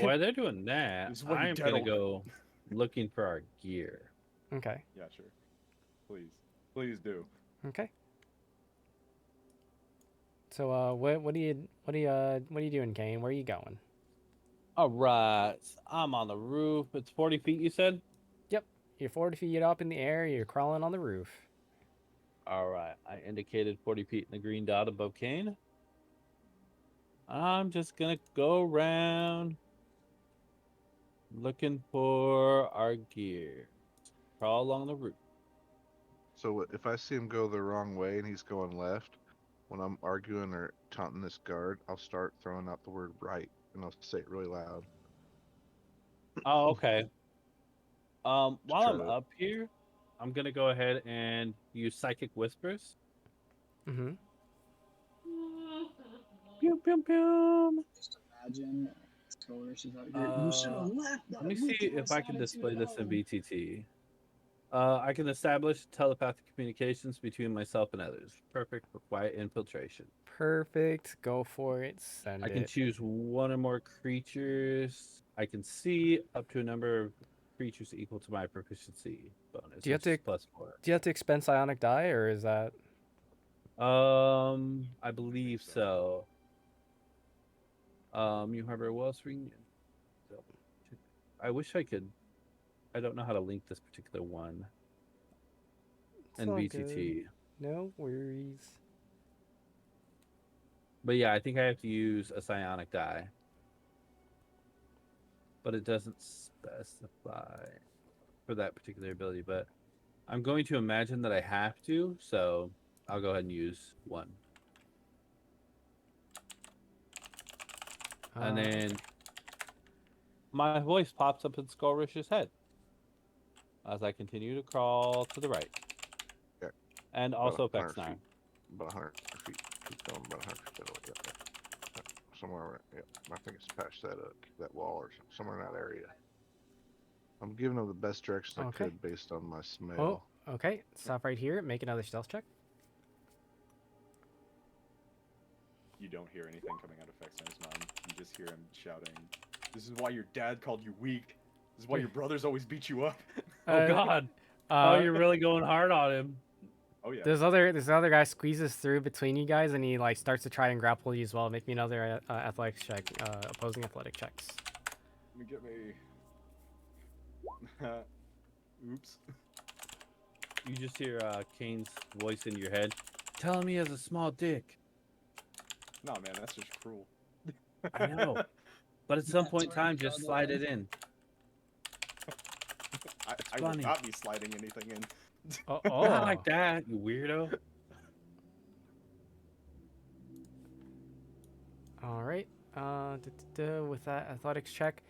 While they're doing that, This is what you I'm dead gonna old- go looking for our gear. Okay. Yeah, sure. Please do. Okay. So what are you doing, Kane? Where are you going? All right, I'm on the roof. It's 40 feet, you said? Yep. You're 40 feet up in the air. You're crawling on the roof. All right, I indicated 40 feet in the green dot above Kane. I'm just gonna go around looking for our gear. Crawl along the roof. So if I see him go the wrong way and he's going left, when I'm arguing or taunting this guard, I'll start throwing out the word right, and I'll say it really loud. Oh, okay. While try I'm to- up here, I'm gonna go ahead and use psychic whispers. Mm-hmm. Pew pew pew. Just imagine. She's out here. Uh, You should have left. Let me see if I can display this in BTT. I can establish telepathic communications between myself and others. Perfect for quiet infiltration. Perfect. Go for it. Send I can it. choose one or more creatures. I can see up to a number of creatures equal to my proficiency bonus. Do you have which is to- +4? Do you have to expend psionic die, or is that? I believe so. You harbor a wellspring. I wish I could. I don't know how to link this particular one It's in all BTT. good. No worries. But yeah, I think I have to use a psionic die. But it doesn't specify for that particular ability. But I'm going to imagine that I have to, so I'll go ahead and use one. And then my voice pops up in Skullrish's head as I continue to crawl to the right. Yeah. And About also 100 Pexnar. feet. About 100 feet. Keep going about 100 feet away. Yeah. Somewhere around, yeah. I think it's past that wall or somewhere in that area. I'm giving them the best directions I Okay. could based on my smell. Oh, okay. Stop right here. Make another stealth check. You don't hear anything coming out of Fexner's mind. You just hear him shouting, "This is why your dad called you weak. This is why your brothers always beat you up." Oh God! Oh, you're really going hard on him. Oh yeah. This other guy squeezes through between you guys, and he like starts to try and grapple you as well. Make me another athletics check, opposing athletic checks. Let me get me. Oops. You just hear Kane's voice in your head, telling me he has a small dick. No, man, that's just cruel. I know, but at some That's point in where time, the just other slide one- it in. I will funny. not be sliding anything in. Oh, Not like that, you weirdo. All right. With that athletics check,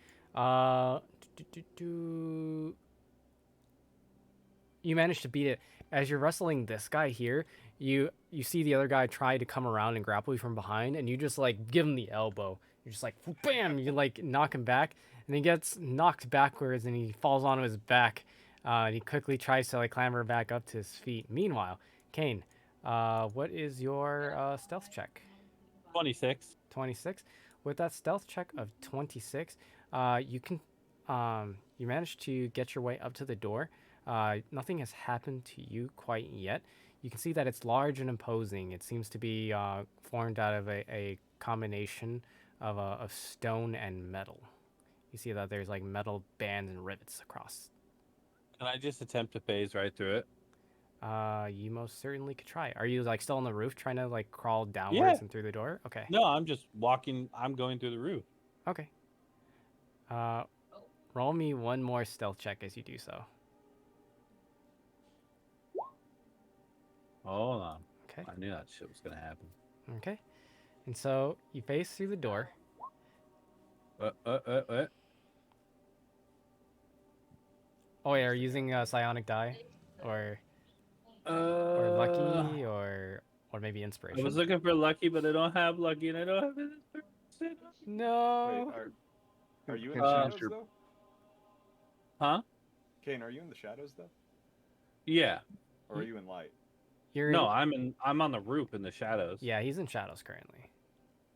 you managed to beat it. As you're wrestling this guy here, you see the other guy try to come around and grapple you from behind, and you just like give him the elbow. You're just like bam, you like knock him back, and he gets knocked backwards and he falls onto his back. And he quickly tries to like clamber back up to his feet. Meanwhile, Kane, what is your stealth check? 26. 26. With that stealth check of 26, you can you manage to get your way up to the door. Nothing has happened to you quite yet. You can see that it's large and imposing. It seems to be formed out of a combination of stone and metal. You see that there's like metal bands and rivets across. Can I just attempt to phase right through it? You most certainly could try. Are you like still on the roof trying to like crawl downwards Yeah. and through the door? Okay. No, I'm just walking. I'm going through the roof. Okay. Roll me one more stealth check as you do so. Hold on. Okay. I knew that shit was gonna happen. Okay. And so you face through the door. Oh, yeah, are you using psionic die, or lucky, or maybe I inspiration. was looking for lucky, but I don't have lucky, and I don't have inspiration. No. Wait, are you in Can't the you use shadows your- though? Huh? Kane, are you in the shadows though, Yeah. or are you in light? You're No, in, I'm on the roof in the shadows. yeah, he's in shadows currently.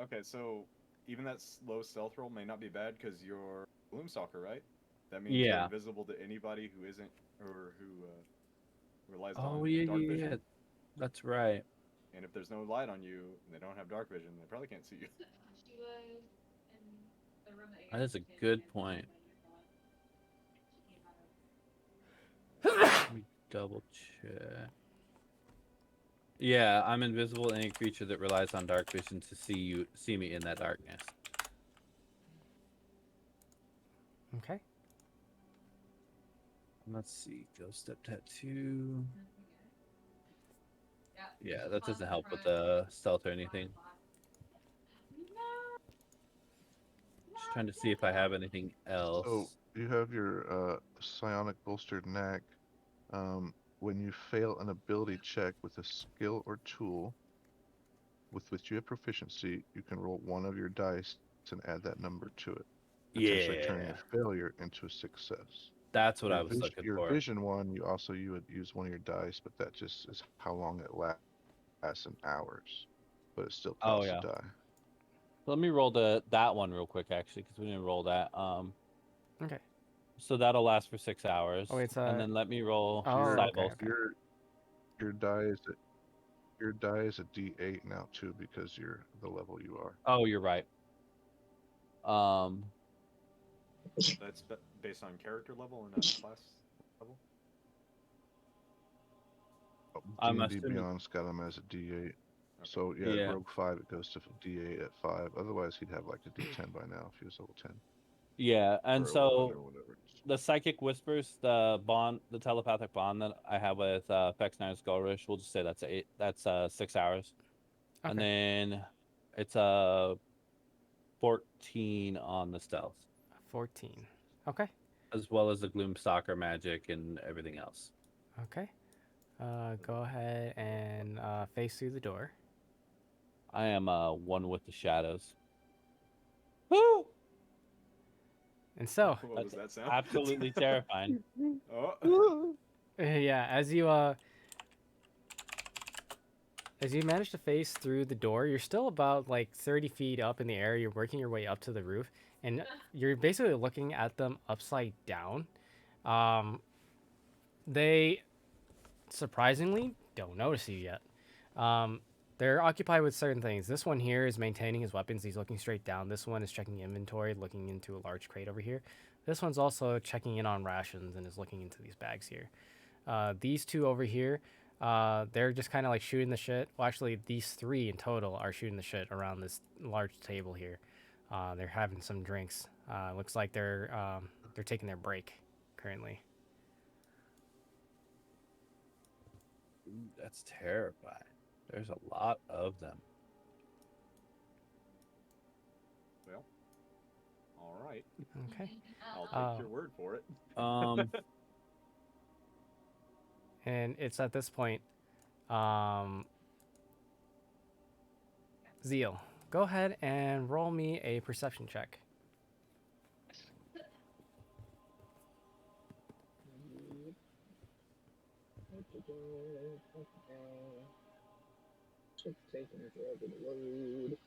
Okay, so even that low stealth roll may not be bad because you're Gloomstalker, right? That means you're Yeah. invisible to anybody who isn't or who relies Oh on yeah, dark yeah, vision. yeah. That's right. And if there's no light on you and they don't have dark vision, they probably can't see you. That is a good point. Let me double check. Yeah, I'm invisible to any creature that relies on dark vision to see me in that darkness. Okay. Let's see, ghost step tattoo. Yeah, that doesn't help with the stealth or anything. Just trying to see if I have anything else. So you have your psionic bolstered knack. When you fail an ability check with a skill or tool with which you have proficiency, you can roll one of your dice and add that number to it, potentially turning Yeah, a failure into a success. that's what I was looking Your for. vision one, you would use one of your dice, but that just is how long it lasts in hours, but it still Oh costs yeah. a die. Let me roll that one real quick, actually, because we didn't roll that. Okay. So that'll last for 6 hours. Oh, it's and then let me roll Oh, side okay, bolster. okay. Your die is your die is a D8 now too because you're the level you are. Oh, you're right. That's based on character level and not class level. I'm D&D assuming. Beyond's got him as a D8. Okay. So yeah, Yeah. at Rogue 5 it goes to D8 at 5. Otherwise he'd have like a D10 by now if he was level 10. Yeah, and Or 11 so or whatever. the psychic whispers, the bond, the telepathic bond that I have with Fex Nine Skullrush, we'll just say that's 8. That's 6 hours, and Okay. then it's 14 on the stealth, 14. Okay. as well as the Gloomstalker magic and everything else. Okay. Go ahead and face through the door. I am one with the shadows. Woo! And so, What was that sound? Absolutely terrifying. Oh. yeah, as you manage to face through the door, you're still about like 30 feet up in the air. You're working your way up to the roof, and you're basically looking at them upside down. They surprisingly don't notice you yet. They're occupied with certain things. This one here is maintaining his weapons. He's looking straight down. This one is checking inventory, looking into a large crate over here. This one's also checking in on rations and is looking into these bags here. These two over here, they're just kind of like shooting the shit. Well, actually, these three in total are shooting the shit around this large table here. They're having some drinks. Looks like they're taking their break currently. Ooh, that's terrifying. There's a lot of them. Well, all right. Okay. I'll take your word for it. And it's at this point, Zeal, go ahead and roll me a perception check. Taking forever to load.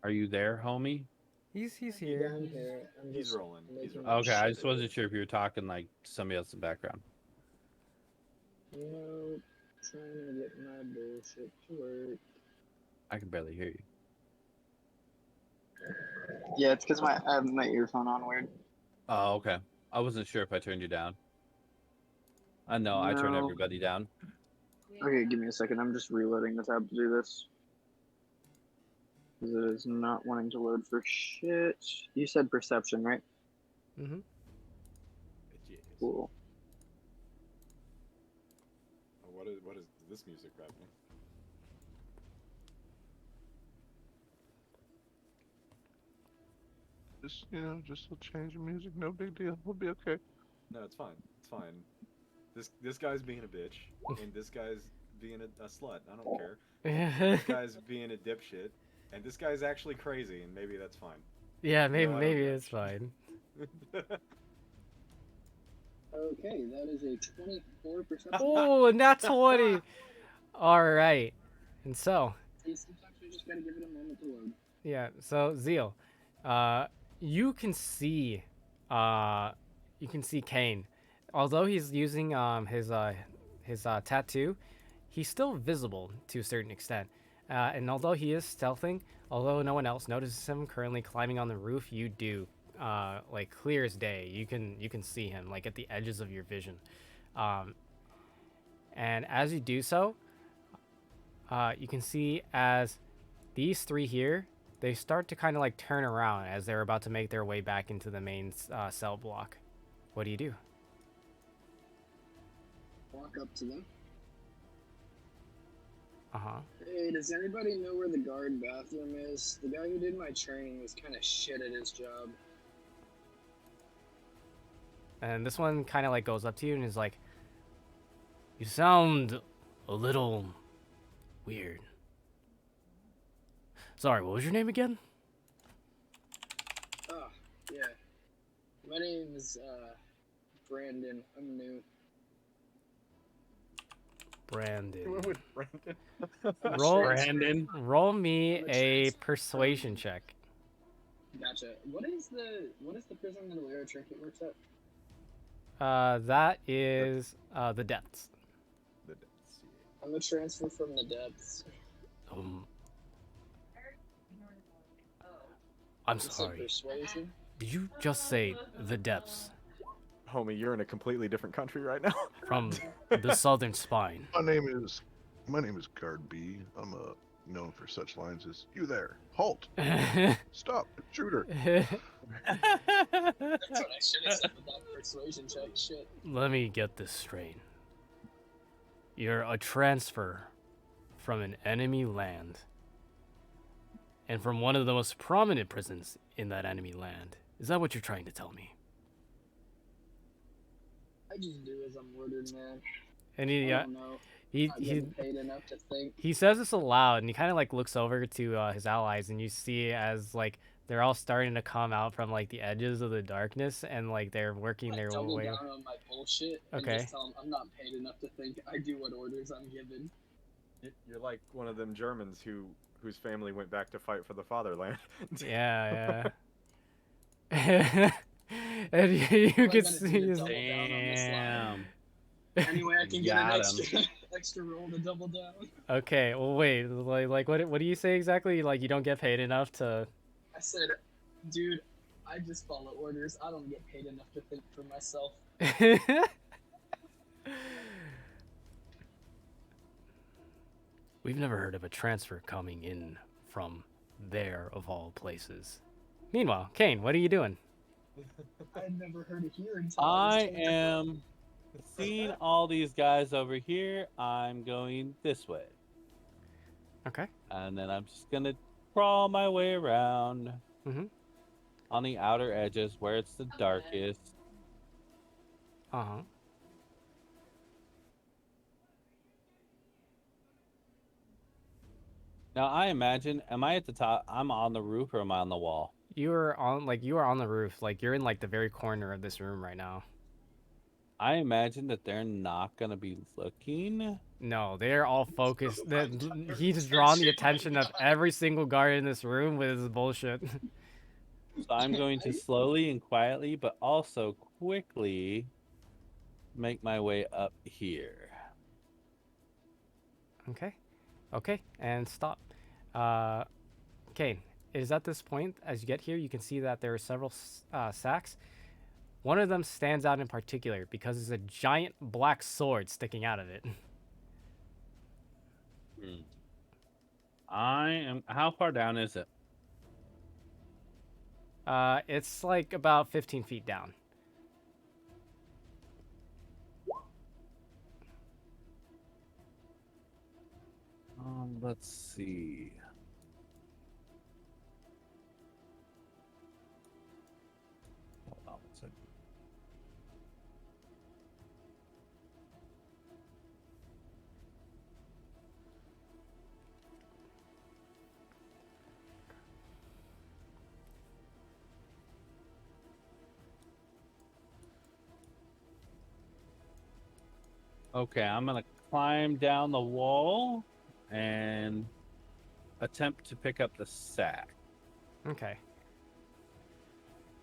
Are you there, homie? He's Yeah, here. I'm here. I'm He's just rolling. He's making rolling. Okay, I shit just wasn't sure if you were talking like somebody else in the background. Nope. Trying to get my bullshit to work. I can barely hear you. Yeah, it's because I have my earphone on weird. Oh, okay. I wasn't sure if I turned you down. I know I turn No. everybody down. Okay, give me a second. I'm just reloading the tab to do this. Because it is not wanting to load for shit. You said perception, right? Mm-hmm. Yes. Cool. Oh, what is this music right now? Just just a change of music, no big deal. We'll be okay. No, it's fine. It's fine. This guy's being a bitch, and this guy's being a slut. I don't care. This guy's being a dipshit, and this guy's actually crazy, and maybe that's fine. Yeah, No, I don't maybe judge. it's fine. Okay, that is a 24%. Oh, not 20. All right. And so, Sometimes we just gotta give it a moment to load. yeah, so Zeal, uh, you can see, uh, Kane. Although he's using his tattoo, he's still visible to a certain extent. And although he is stealthing, although no one else notices him currently climbing on the roof, you do, like clear as day. You can see him like at the edges of your vision. And as you do so, you can see as these three here, they start to kind of like turn around as they're about to make their way back into the main cell block. What do you do? Walk up to them. Uh-huh. Hey, does anybody know where the guard bathroom is? The guy who did my training was kind of shit at his job. And this one kind of like goes up to you and is like, "You sound a little weird. Sorry, what was your name again?" Oh, yeah. My name is, Brandon. I'm new. Brandon. What would Brandon? Roll, Brandon. roll me I'm a a transfer. persuasion check. Gotcha. What is the prison that Alera Trinket works at? That is the depths. I'm a transfer from the depths. I'm You said sorry. persuasion? Did you just say the depths Homie, you're in a completely different country right now. from the southern spine? My name is Guard B. I'm known for such lines as "You there, halt, stop, intruder." That's what I should have said with that persuasion check. Shit. Let me get this straight. You're a transfer from an enemy land. And from one of the most prominent prisons in that enemy land. Is that what you're trying to tell me? I just do as I'm ordered, man. And I don't know. he Not getting paid enough to think. he says this aloud, and he kind of like looks over to his allies, and you see as like they're all starting to come out from like the edges of the darkness, and like they're working I their double way. down on my bullshit and Okay. just tell them I'm not paid enough to think. I do what orders I'm given. You're like one of them Germans whose family went back to fight for the fatherland. Yeah, yeah. And you What I can gotta do see to his. double down on this line? Damn. Any way I can get an Got extra roll to double down. Okay, well wait, like what do you say exactly? Like you don't get paid enough to. I said, dude, I just follow orders. I don't get paid enough to think for myself. We've never heard of a transfer coming in from there of all places. Meanwhile, Kane, what are you doing? I'd never heard of here until I was told. am seeing all these guys over here. I'm going this way. Okay. And then I'm just gonna crawl my way around Mhm. on the outer edges where it's the darkest. Uh-huh. Now I imagine, am I at the top? I'm on the roof or am I on the wall? You are on the roof, like you're in like the very corner of this room right now. I imagine that they're not gonna be looking. No, they're all focused. He's drawn the attention of every single guard in this room with his bullshit. So I'm going to slowly and quietly, but also quickly make my way up here. Okay, and stop. Kane, it is at this point, as you get here, you can see that there are several sacks. One of them stands out in particular because there's a giant black sword sticking out of it. I am. How far down is it? It's like about 15 feet down. Let's see. Hold on one second. Okay, I'm gonna climb down the wall and attempt to pick up the sack. Okay.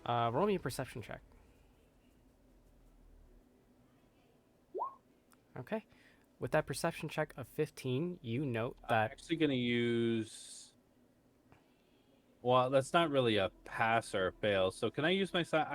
Roll me a perception check. Okay. With that perception check of 15, you note I'm that actually gonna use. Well, that's not really a pass or a fail. So can I use my